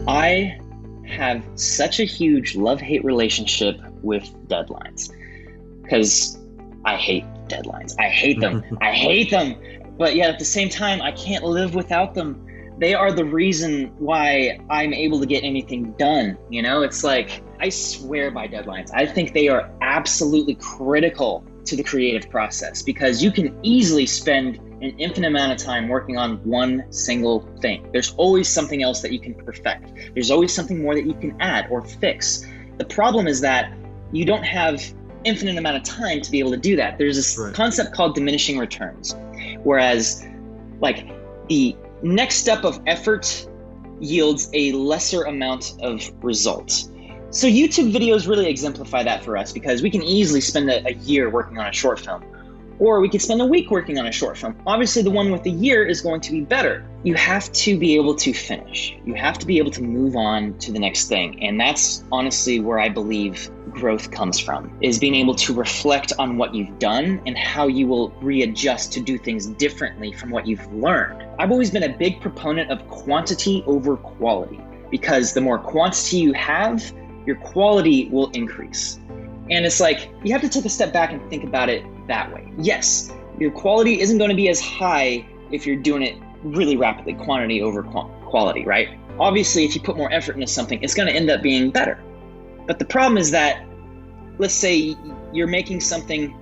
I have such a huge love-hate relationship with deadlines because I hate deadlines. I hate them. I hate them. But yet at the same time, I can't live without them. They are the reason why I'm able to get anything done. You know, it's like, I swear by deadlines. I think they are absolutely critical to the creative process because you can easily spend an infinite amount of time working on one single thing. There's always something else that you can perfect. There's always something more that you can add or fix. The problem is that you don't have infinite amount of time to be able to do that. There's this concept called diminishing returns, whereas like the next step of effort yields a lesser amount of result. So YouTube videos really exemplify that for us because we can easily spend a year working on a short film, or we could spend a week working on a short film. Obviously, the one with the year is going to be better. You have to be able to finish. You have to be able to move on to the next thing. And that's honestly where I believe growth comes from, is being able to reflect on what you've done and how you will readjust to do things differently from what you've learned. I've always been a big proponent of quantity over quality because the more quantity you have, your quality will increase. And it's like, you have to take a step back and think about it that way. Yes, your quality isn't going to be as high if you're doing it really rapidly, quantity over quality, right? Obviously, if you put more effort into something, it's going to end up being better. But the problem is that, let's say you're making something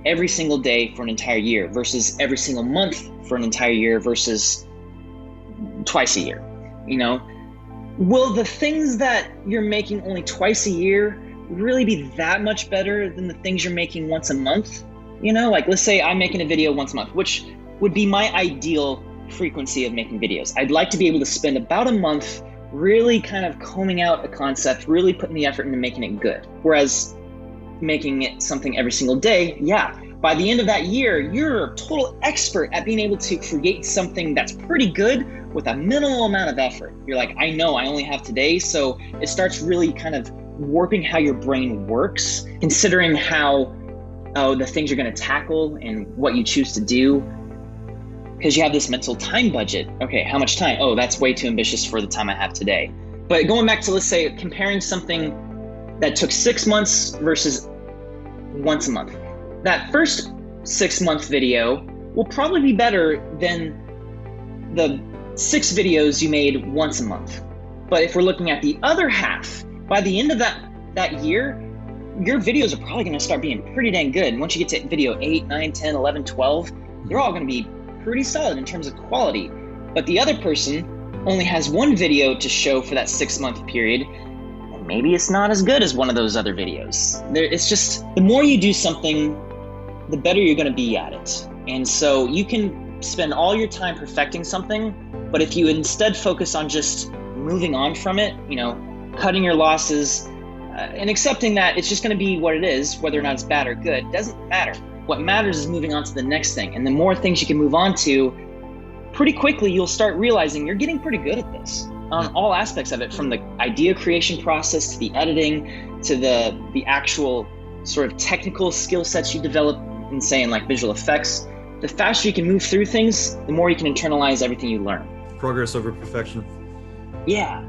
every single day for an entire year versus every single month for an entire year versus twice a year, you know? Will the things that you're making only twice a year really be that much better than the things you're making once a month? You know, like let's say I'm making a video once a month, which would be my ideal frequency of making videos. I'd like to be able to spend about a month really kind of combing out a concept, really putting the effort into making it good. Whereas making it something every single day, yeah, by the end of that year, you're a total expert at being able to create something that's pretty good with a minimal amount of effort. You're like, I know I only have today. So it starts really kind of warping how your brain works, considering how the things you're going to tackle and what you choose to do, because you have this mental time budget. Okay, how much time? Oh, that's way too ambitious for the time I have today. But going back to, let's say, comparing something that took 6 months versus once a month. That first 6-month video will probably be better than the 6 videos you made once a month. But if we're looking at the other half, by the end of that year, your videos are probably going to start being pretty dang good. And once you get to video 8, 9, 10, 11, 12, they're all going to be pretty solid in terms of quality. But the other person only has one video to show for that 6-month period, and maybe it's not as good as one of those other videos. It's just, the more you do something, the better you're going to be at it. And so you can spend all your time perfecting something, but if you instead focus on just moving on from it, you know, cutting your losses, and accepting that it's just going to be what it is, whether or not it's bad or good, doesn't matter. What matters is moving on to the next thing. And the more things you can move on to, pretty quickly you'll start realizing you're getting pretty good at this on all aspects of it, from the idea creation process to the editing to the actual sort of technical skill sets you develop in, saying like visual effects. The faster you can move through things, the more you can internalize everything you learn. Progress over perfection. Yeah.